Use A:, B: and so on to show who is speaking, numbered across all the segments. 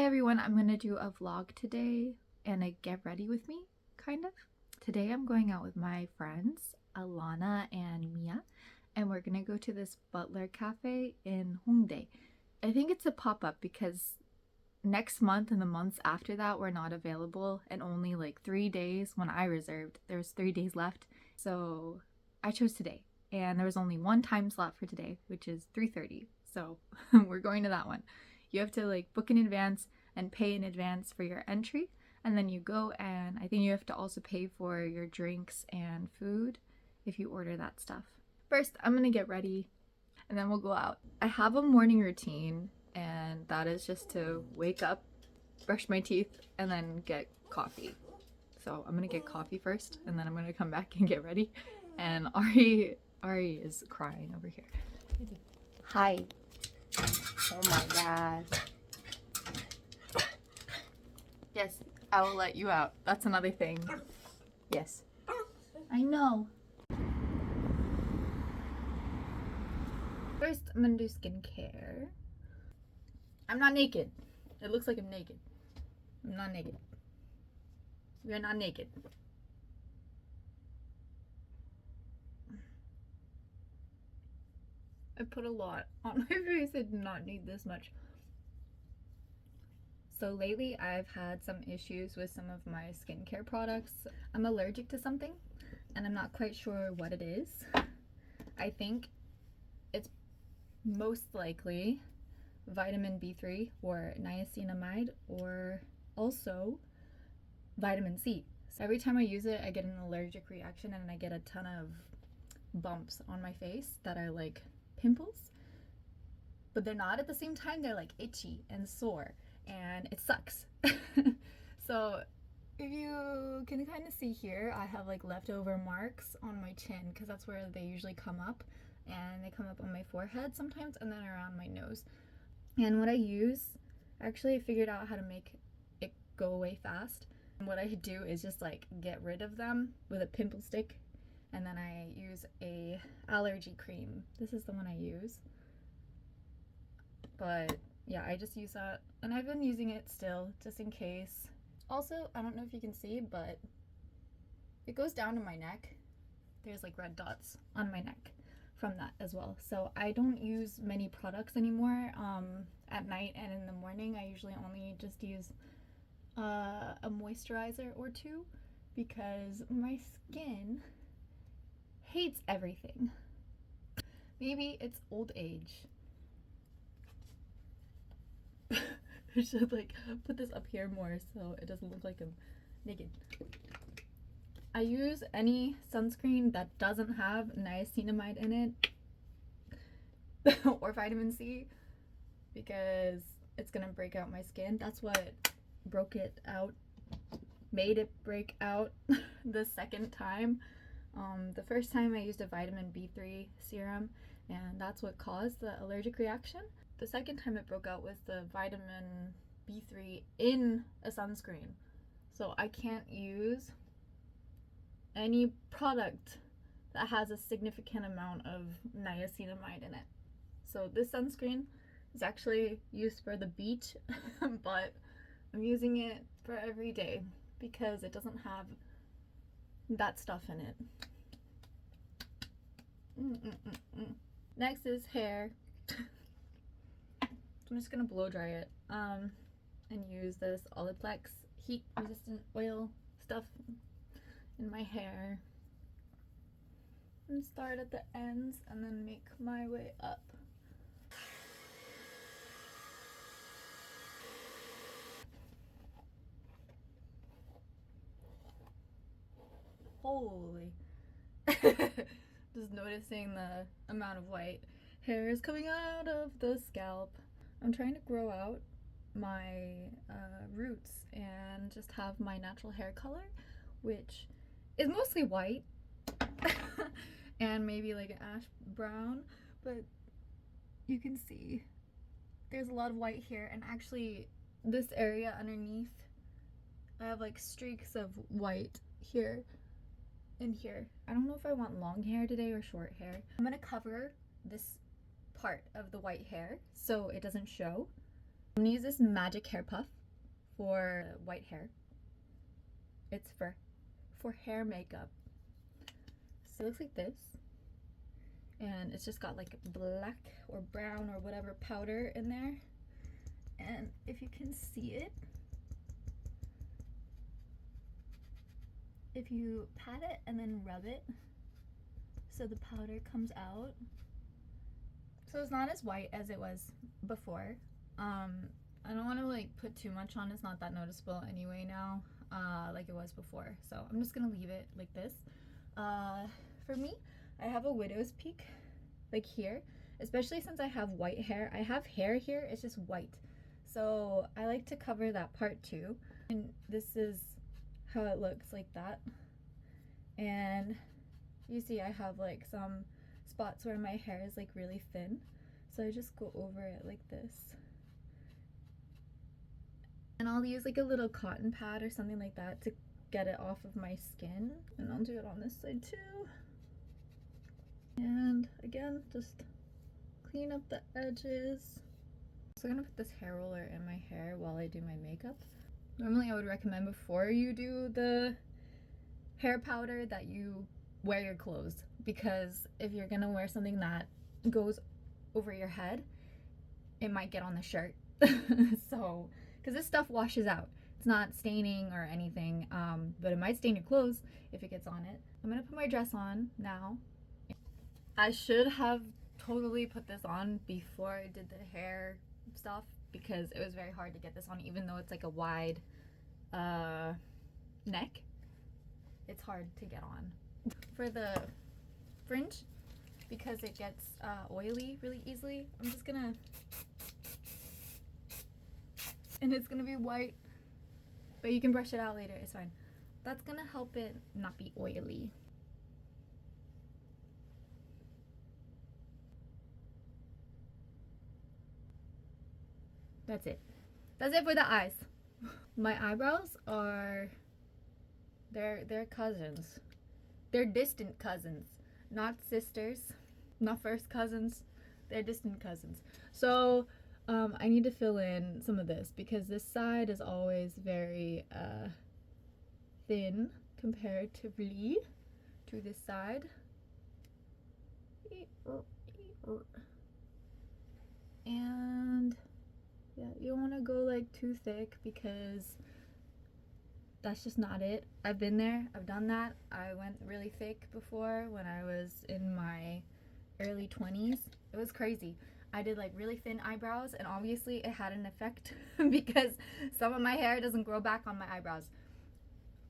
A: everyone, I'm gonna do a vlog today and a get ready with me, kind of. Today I'm going out with my friends, Alana and Mia, and we're gonna go to this butler cafe in Hongdae. I think it's a pop-up because next month and the months after that were not available, and only like 3 days when I reserved. There was 3 days left, so I chose today. And there was only one time slot for today, which is 3:30. So we're going to that one. You have to like book in advance and pay in advance for your entry, and then you go, and I think you have to also pay for your drinks and food if you order that stuff. First, I'm gonna get ready and then we'll go out. I have a morning routine, and that is just to wake up, brush my teeth, and then get coffee. So I'm gonna get coffee first, and then I'm gonna come back and get ready. And Ari is crying over here.
B: Hi. Oh my god.
A: Yes, I will let you out. That's another thing. Yes. I know. First, I'm gonna do skincare. I'm not naked. It looks like I'm naked. I'm not naked. We are not naked. I put a lot on my face. I did not need this much. So lately I've had some issues with some of my skincare products. I'm allergic to something and I'm not quite sure what it is. I think it's most likely vitamin B3 or niacinamide, or also vitamin C. So every time I use it, I get an allergic reaction and I get a ton of bumps on my face that are like pimples, but they're not at the same time. They're like itchy and sore, and it sucks. So if you can kind of see here, I have like leftover marks on my chin because that's where they usually come up, and they come up on my forehead sometimes and then around my nose. And what I use, actually I figured out how to make it go away fast. And what I do is just like get rid of them with a pimple stick, and then I use a allergy cream. This is the one I use. But yeah, I just use that, and I've been using it still just in case. Also, I don't know if you can see, but it goes down to my neck. There's like red dots on my neck from that as well. So I don't use many products anymore. At night and in the morning, I usually only just use a moisturizer or two, because my skin hates everything. Maybe it's old age. I should like put this up here more so it doesn't look like I'm naked. I use any sunscreen that doesn't have niacinamide in it or vitamin C, because it's gonna break out my skin. That's what broke it out, made it break out the second time. The first time I used a vitamin B3 serum, and that's what caused the allergic reaction. The second time it broke out was the vitamin B3 in a sunscreen. So I can't use any product that has a significant amount of niacinamide in it. So this sunscreen is actually used for the beach, but I'm using it for every day because it doesn't have that stuff in it. Next is hair. I'm just gonna blow dry it and use this Olaplex heat resistant oil stuff in my hair, and start at the ends and then make my way up. Holy. Just noticing the amount of white hair is coming out of the scalp. I'm trying to grow out my roots and just have my natural hair color, which is mostly white and maybe like an ash brown, but you can see there's a lot of white here, and actually this area underneath I have like streaks of white here and here. I don't know if I want long hair today or short hair. I'm gonna cover this part of the white hair so it doesn't show, I'm gonna use this magic hair puff for white hair. It's for hair makeup. So it looks like this. And it's just got like black or brown or whatever powder in there. And if you can see it, if you pat it and then rub it so the powder comes out. So it's not as white as it was before. I don't want to like put too much on. It's not that noticeable anyway now, like it was before. So I'm just gonna leave it like this. For me, I have a widow's peak like here, especially since I have white hair. I have hair here, it's just white. So I like to cover that part too. And this is how it looks like that. And you see I have like some spots where my hair is like really thin. So I just go over it like this. And I'll use like a little cotton pad or something like that to get it off of my skin. And I'll do it on this side too. And again, just clean up the edges. So I'm gonna put this hair roller in my hair while I do my makeup. Normally I would recommend before you do the hair powder that you wear your clothes, because if you're gonna wear something that goes over your head, it might get on the shirt. So, because this stuff washes out. It's not staining or anything, but it might stain your clothes if it gets on it. I'm gonna put my dress on now. I should have totally put this on before I did the hair stuff, because it was very hard to get this on, even though it's like a wide neck. It's hard to get on. For the fringe, because it gets oily really easily, I'm just gonna, and it's gonna be white, but you can brush it out later, it's fine. That's gonna help it not be oily. That's it. That's it for the eyes. My eyebrows are, they're cousins. They're distant cousins, not sisters, not first cousins. They're distant cousins. So I need to fill in some of this because this side is always very thin comparatively to this side. And yeah, you don't want to go like too thick because that's just not it. I've been there, I've done that. I went really thick before when I was in my early 20s. It was crazy. I did like really thin eyebrows, and obviously it had an effect because some of my hair doesn't grow back on my eyebrows.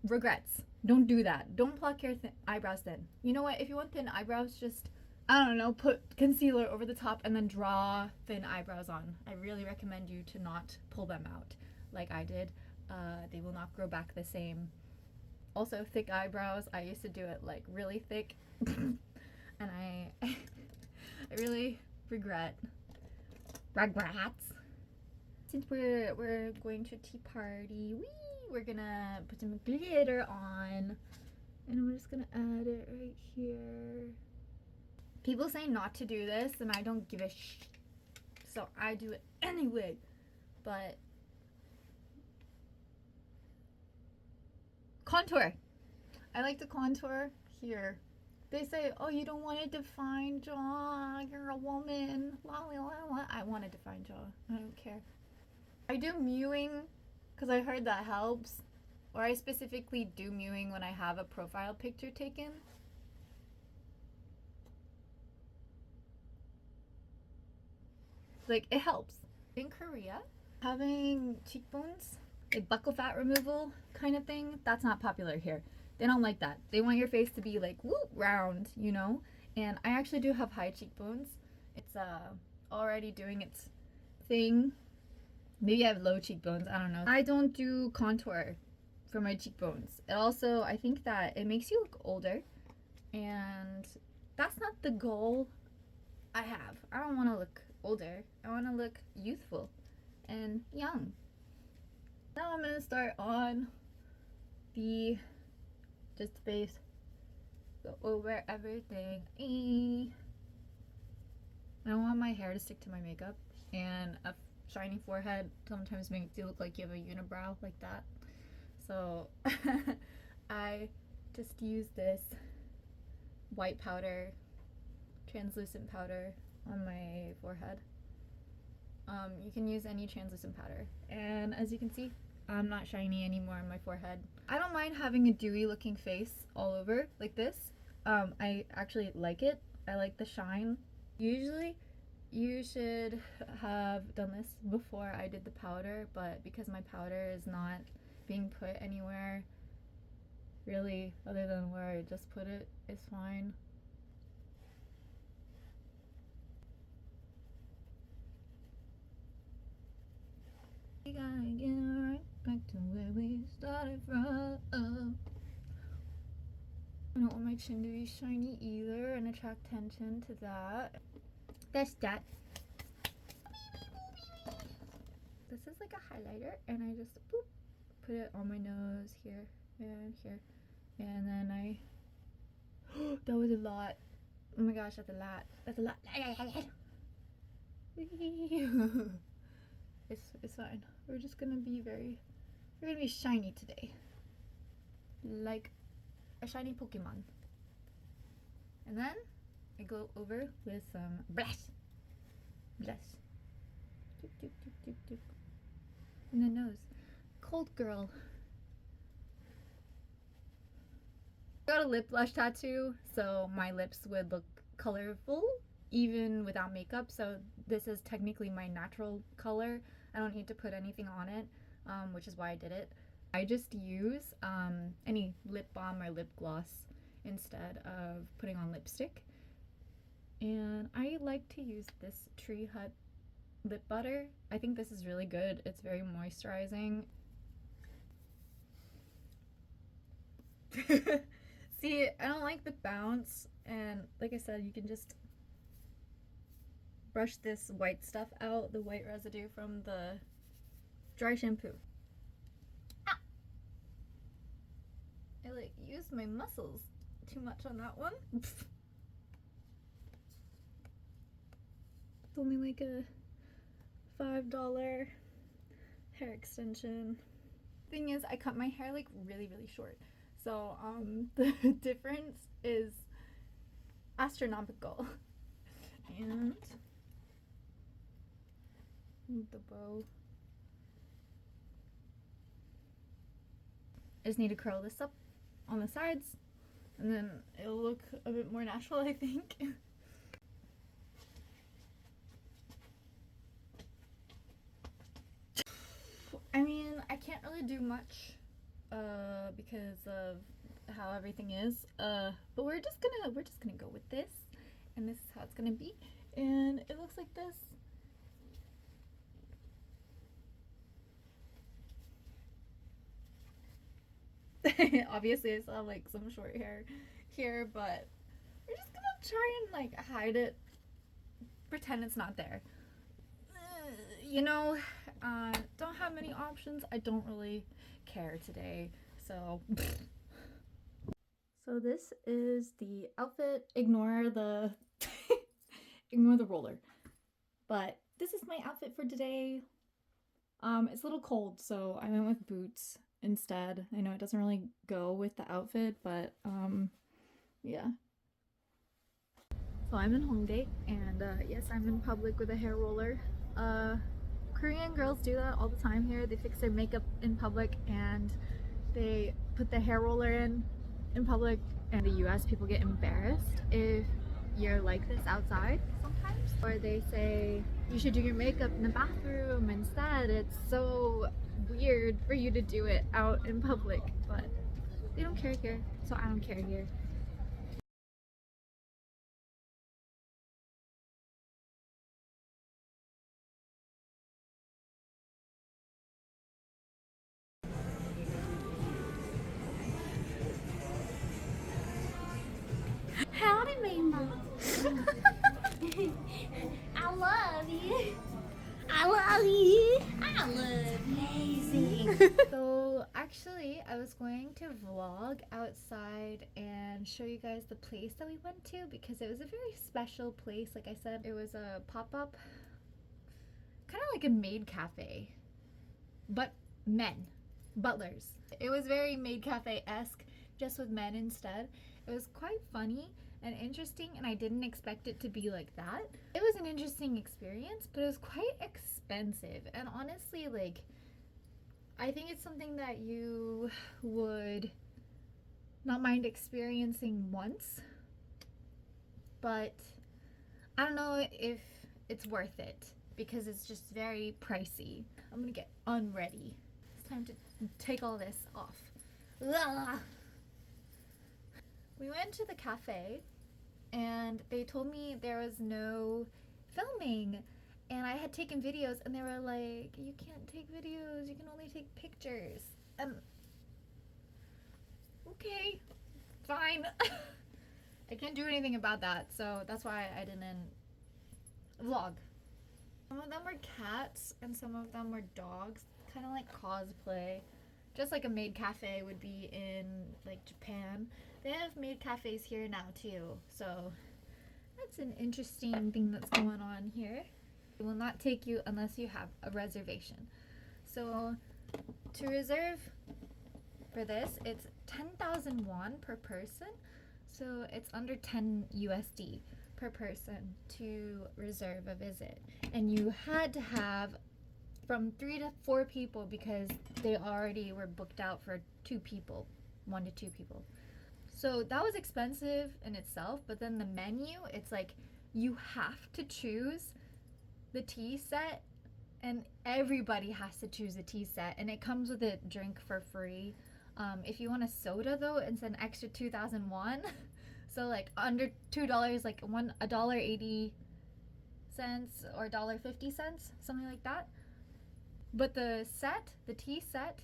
A: Regrets. Don't do that. Don't pluck your eyebrows thin. You know what? If you want thin eyebrows, just, I don't know, put concealer over the top and then draw thin eyebrows on. I really recommend you to not pull them out like I did. They will not grow back the same. Also, thick eyebrows, I used to do it like really thick and I really regrets. Since we're going to a tea party, we're gonna put some glitter on, and I'm just gonna add it right here. People say not to do this, and I don't give a so I do it anyway. But contour. I like to contour here. They say, oh, you don't want a defined jaw, you're a woman. I want a defined jaw. I don't care. I do mewing because I heard that helps. Or I specifically do mewing when I have a profile picture taken. Like, it helps. In Korea, having cheekbones, like buccal fat removal kind of thing, that's not popular here. They don't like that. They want your face to be like whoop round, you know? And I actually do have high cheekbones. It's already doing its thing. Maybe I have low cheekbones, I don't know. I don't do contour for my cheekbones. It also, I think that it makes you look older, and that's not the goal I have. I don't want to look older. I want to look youthful and young. Now I'm gonna start on the base, go over everything. I don't want my hair to stick to my makeup, and shiny forehead sometimes makes you look like you have a unibrow like that. So I just use this white powder, translucent powder on my forehead. You can use any translucent powder. And as you can see, I'm not shiny anymore on my forehead. I don't mind having a dewy looking face all over like this. I actually like it. I like the shine. Usually you should have done this before I did the powder, but because my powder is not being put anywhere really other than where I just put it, it's fine. We gotta get right back to where we started from. I don't want my chin to be shiny either and attract attention to that. That's that. This is like a highlighter, and I just boop, put it on my nose here and here, and then I. That was a lot. Oh my gosh, that's a lot. That's a lot. It's fine. We're just gonna be we're gonna be shiny today, like a shiny Pokemon. And then I go over with some blush, doop, doop, doop, doop, doop. In the nose. Cold girl. Got a lip blush tattoo, so my lips would look colorful even without makeup. So this is technically my natural color. I don't need to put anything on it, which is why I did it. I just use any lip balm or lip gloss instead of putting on lipstick. And I like to use this Tree Hut lip butter. I think this is really good. It's very moisturizing. See, I don't like the bounce, and like I said, you can just brush this white stuff out, the white residue from the dry shampoo. Ow! I like used my muscles too much on that one. It's only like a $5 hair extension. Thing is, I cut my hair like really short, so the difference is astronomical. And the bow. I just need to curl this up on the sides, and then it'll look a bit more natural, I think. I mean, I can't really do much because of how everything is, but we're just gonna go with this, and this is how it's gonna be, and it looks like this. Obviously I still have like some short hair here, but we're just gonna try and like hide it, pretend it's not there. You know, don't have many options. I don't really care today, so so this is the outfit. Ignore the ignore the roller, but this is my outfit for today. It's a little cold, so I went with boots instead. I know it doesn't really go with the outfit, but yeah. So I'm in Hongdae, and yes, I'm in public with a hair roller. Korean girls do that all the time here. They fix their makeup in public, and they put the hair roller in public. In the US, people get embarrassed if you're like this outside sometimes, or they say you should do your makeup in the bathroom instead. It's so weird for you to do it out in public, but they don't care here, so I don't care here.
B: Howdy, Mima. I love you. I love you. I love amazing.
A: So actually I was going to vlog outside and show you guys the place that we went to, because it was a very special place. Like I said, it was a pop-up kind of like a maid cafe, but men, butlers. It was very maid cafe-esque, just with men instead. It was quite funny and interesting, and I didn't expect it to be like that. It was an interesting experience, but it was quite expensive. And honestly, like, I think it's something that you would not mind experiencing once, but I don't know if it's worth it because it's just very pricey. I'm gonna get unready. It's time to take all this off. Ugh. We went to the cafe and they told me there was no filming, and I had taken videos and they were like, you can't take videos, you can only take pictures. Okay, fine. I can't do anything about that, so that's why I didn't vlog. Some of them were cats and some of them were dogs, kind of like cosplay, just like a maid cafe would be in like Japan. They have maid cafes here now too, so that's an interesting thing that's going on here. It will not take you unless you have a reservation. So to reserve for this, it's 10,000 won per person, so it's under 10 USD per person to reserve a visit. And you had to have from 3 to 4 people because they already were booked out for 2 people, 1 to 2 people. So that was expensive in itself, but then the menu, it's like you have to choose the tea set, and everybody has to choose a tea set, and it comes with a drink for free. If you want a soda though, it's an extra 2,001. So like under $2, like $1.80 or $1.50, something like that. But the set, the tea set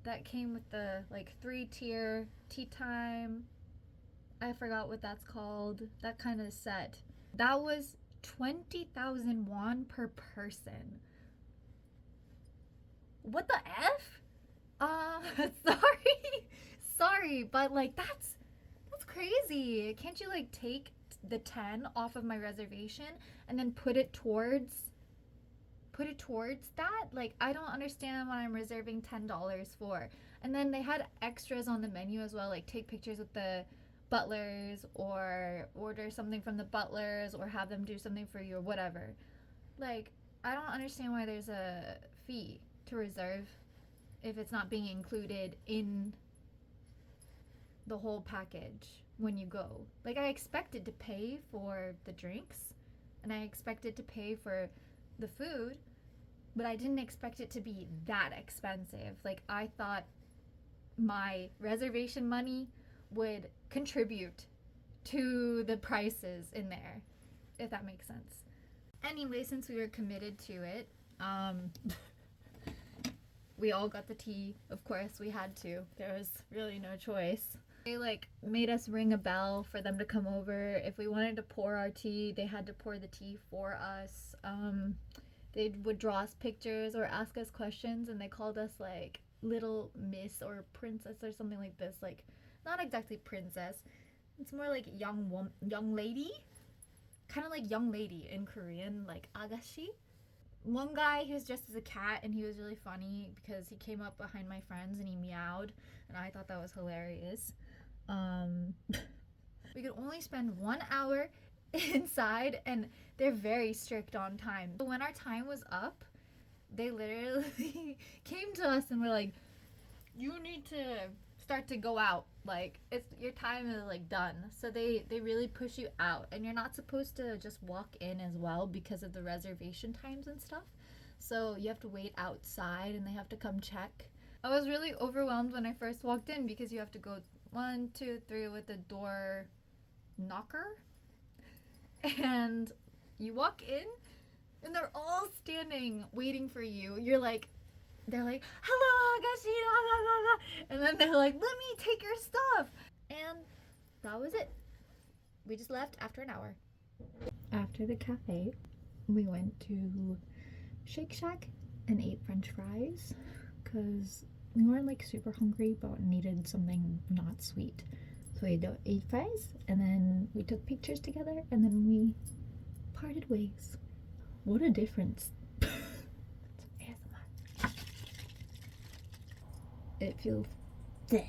A: that came with the like 3-tier tea time, I forgot what that's called, that kind of set, that was 20,000 won per person. What the F? Sorry, but like that's crazy. Can't you like take the 10 off of my reservation and then put it towards that? Like, I don't understand what I'm reserving $10 for. And then they had extras on the menu as well, like take pictures with the butlers or order something from the butlers or have them do something for you or whatever. Like, I don't understand why there's a fee to reserve if it's not being included in the whole package when you go. Like, I expected to pay for the drinks and I expected to pay for the food, but I didn't expect it to be that expensive. Like, I thought my reservation money would contribute to the prices in there, if that makes sense. Anyway, since we were committed to it, we all got the tea. Of course, we had to. There was really no choice. They like made us ring a bell for them to come over. If we wanted to pour our tea, they had to pour the tea for us. They would draw us pictures or ask us questions, and they called us like little miss or princess or something like this. Like, not exactly princess. It's more like young lady. Kind of like young lady in Korean, like agashi. One guy, he was dressed as a cat, and he was really funny because he came up behind my friends and he meowed, and I thought that was hilarious. We could only spend 1 hour inside, and they're very strict on time. But when our time was up, they literally came to us and were like, you need to start to go out. Like, it's your time is like done. So they really push you out, and you're not supposed to just walk in as well because of the reservation times and stuff. So you have to wait outside and they have to come check. I was really overwhelmed when I first walked in because you have to go 1, 2, 3 with the door knocker, and you walk in and they're all standing waiting for you. You're like, they're like, hello Agashi, la, la, la, la. And then they're like, let me take your stuff. And that was it. We just left after an hour. After the cafe, we went to Shake Shack and ate french fries because we weren't like super hungry but needed something not sweet. So we ate fries, and then we took pictures together, and then we parted ways. What a difference. it feels bleh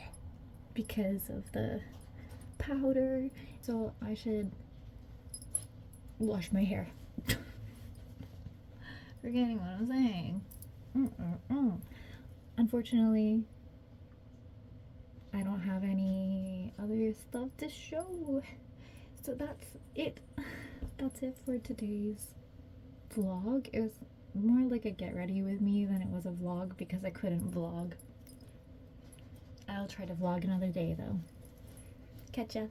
A: because of the powder. So I should wash my hair. Forgetting what I'm saying. Unfortunately, I don't have any other stuff to show. So that's it. That's it for today's vlog. It was more like a get ready with me than it was a vlog because I couldn't vlog. I'll try to vlog another day though. Catch ya.